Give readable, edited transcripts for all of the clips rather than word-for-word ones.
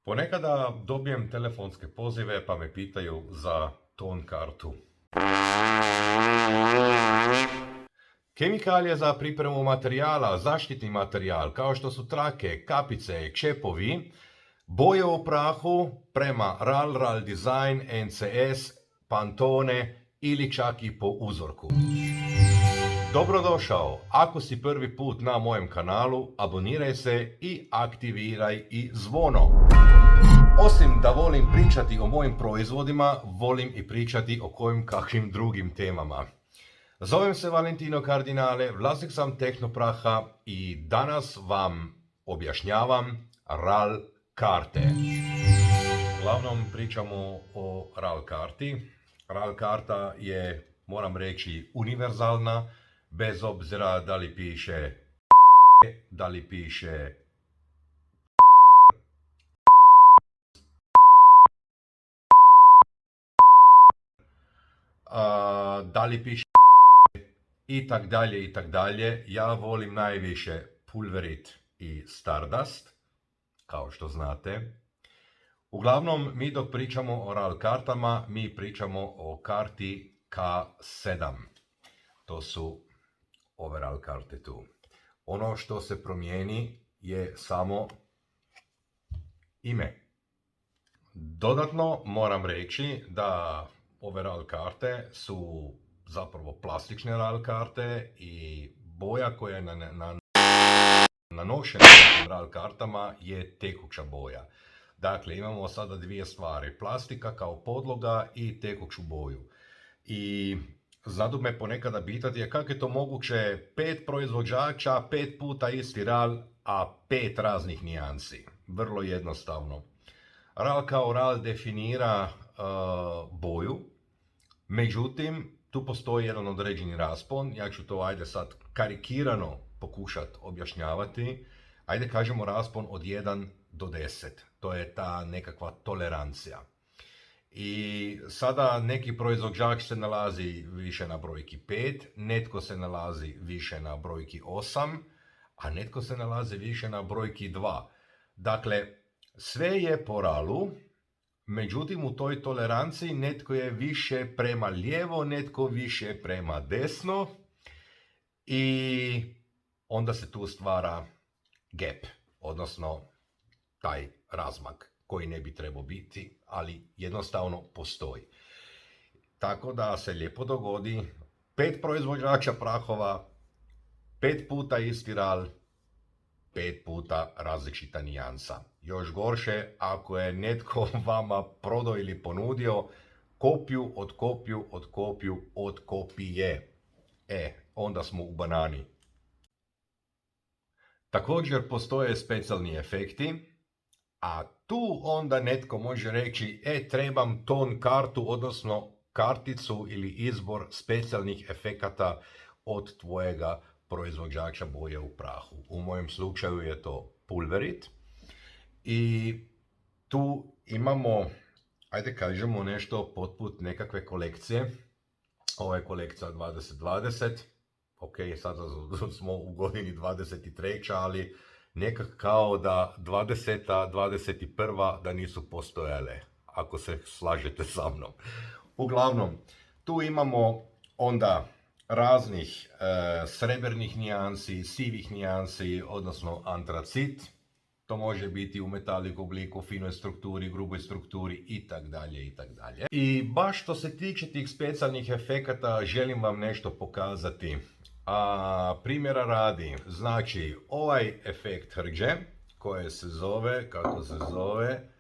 Ponekada dobijem telefonske pozive pa me pitaju za ton kartu. Kemikalije za pripremu materijala, zaštitni materijal, kao što su trake, kapice, čepovi, boje u prahu prema RAL Design, NCS, Pantone ili čak i po uzorku. Dobrodošao! Ako si prvi put na mojem kanalu, aboniraj se i aktiviraj i zvono. Osim da volim pričati o mojim proizvodima, volim i pričati o kojim kakvim drugim temama. Zovem se Valentino Cardinale, vlasnik sam Tehnopraha i danas vam objašnjavam RAL karte. Uglavnom pričamo o RAL karti. RAL karta je, moram reći, univerzalna, bez obzira da li piše da li piše da li piše i tak dalje i tak dalje. Ja volim najviše Pulverit i Stardust, kao što znate. Uglavnom, mi dok pričamo o RAL kartama, mi pričamo o karti K7. To su ove RAL karte tu. Ono što se promijeni je samo ime. Dodatno moram reći da ove RAL karte su zapravo plastične RAL karte i boja koja je nanošena na RAL kartama je tekuća boja. Dakle, imamo sada dvije stvari, plastika kao podloga i tekuću boju. I zato me ponekada pitati kako je to moguće 5 proizvođača, 5 puta isti RAL, a 5 raznih nijansi. Vrlo jednostavno. RAL kao RAL definira boju, međutim, tu postoji jedan određeni raspon, ja ću to sad karikirano pokušati objašnjavati. Ajde kažemo raspon od 1 do 10, to je ta nekakva tolerancija. I sada neki proizvođač se nalazi više na brojki 5, netko se nalazi više na brojki 8, a netko se nalazi više na brojki 2. Dakle, sve je po RAL-u, međutim u toj toleranciji netko je više prema lijevo, netko više prema desno i onda se tu stvara gap, odnosno taj razmak koji ne bi trebao biti, ali jednostavno postoji. Tako da se lijepo dogodi 5 proizvođača prahova, 5 puta isti RAL, 5 puta različita nijansa. Još gorše ako je netko vama prodao ili ponudio kopiju od kopiju od kopiju od kopije. Onda smo u banani. Također postoje specijalni efekti, a tu onda netko može reći trebam ton kartu, odnosno karticu ili izbor specijalnih efekata od tvojega proizvođača boje u prahu. U mojem slučaju je to Pulverit. I tu imamo, ajde kažemo nešto poput nekakve kolekcije. Ovo je kolekcija 2020. Ok, sada smo u godini 23. ali nekak kao da 20. 21. da nisu postojale, ako se slažete sa mnom. Uglavnom, tu imamo onda raznih srebrnih nijansi, sivih nijansi, odnosno antracit. To može biti u metalik obliku, finoj strukturi, gruboj strukturi itd. I baš što se tiče tih specijalnih efekata želim vam nešto pokazati. Primjera radi, znači ovaj efekt hrđe, koje se zove, kako se zove,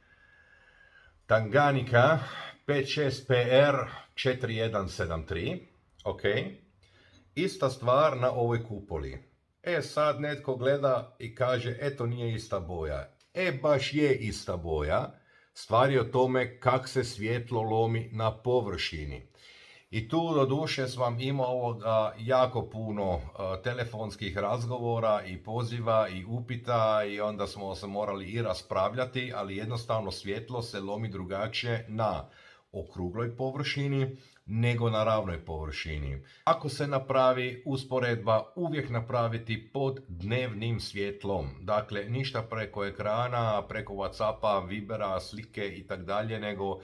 Tanganyika 56PR 4173, ok, ista stvar na ovoj kupoli. Sad netko gleda i kaže, eto nije ista boja. Baš je ista boja. Stvar je o tome kak se svjetlo lomi na površini. I tu doduše sam imao jako puno telefonskih razgovora i poziva i upita i onda smo se morali i raspravljati, ali jednostavno svjetlo se lomi drugačije na okrugloj površini nego na ravnoj površini. Ako se napravi usporedba, uvijek napraviti pod dnevnim svjetlom. Dakle, ništa preko ekrana, preko Whatsappa, Vibera, slike i tak dalje, nego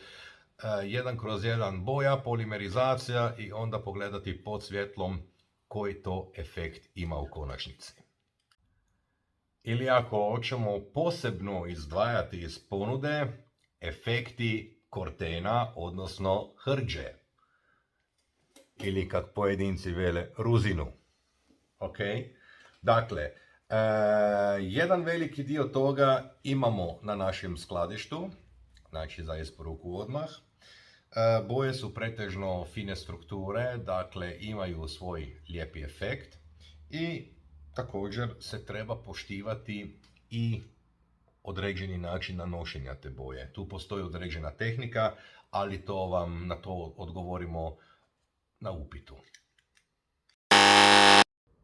1/1 boja, polimerizacija i onda pogledati pod svjetlom koji to efekt ima u konačnici. Ili ako hoćemo posebno izdvajati iz ponude, efekti kortena, odnosno hrđe. Ili kak pojedinci vele, ruzinu. Ok? Dakle, jedan veliki dio toga imamo na našem skladištu, znači za isporuku odmah. Boje su pretežno fine strukture, dakle imaju svoj lijepi efekt i također se treba poštivati i određeni način nanošenja te boje. Tu postoji određena tehnika, ali na to odgovorimo na upitu.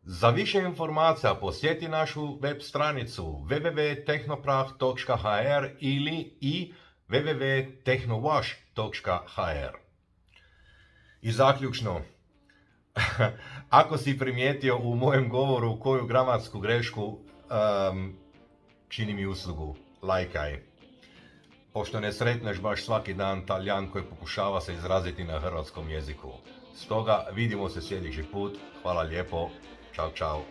Za više informacija posjeti našu web stranicu www.tehnoprah.hr ili i www.tehnowash.hr. I zaključno, ako si primijetio u mojem govoru koju gramatsku grešku, čini mi uslugu, lajkaj. Pošto ne sretneš baš svaki dan Talijan koji pokušava se izraziti na hrvatskom jeziku. Stoga vidimo se sljedeći put. Hvala lijepo. Ćao, čao.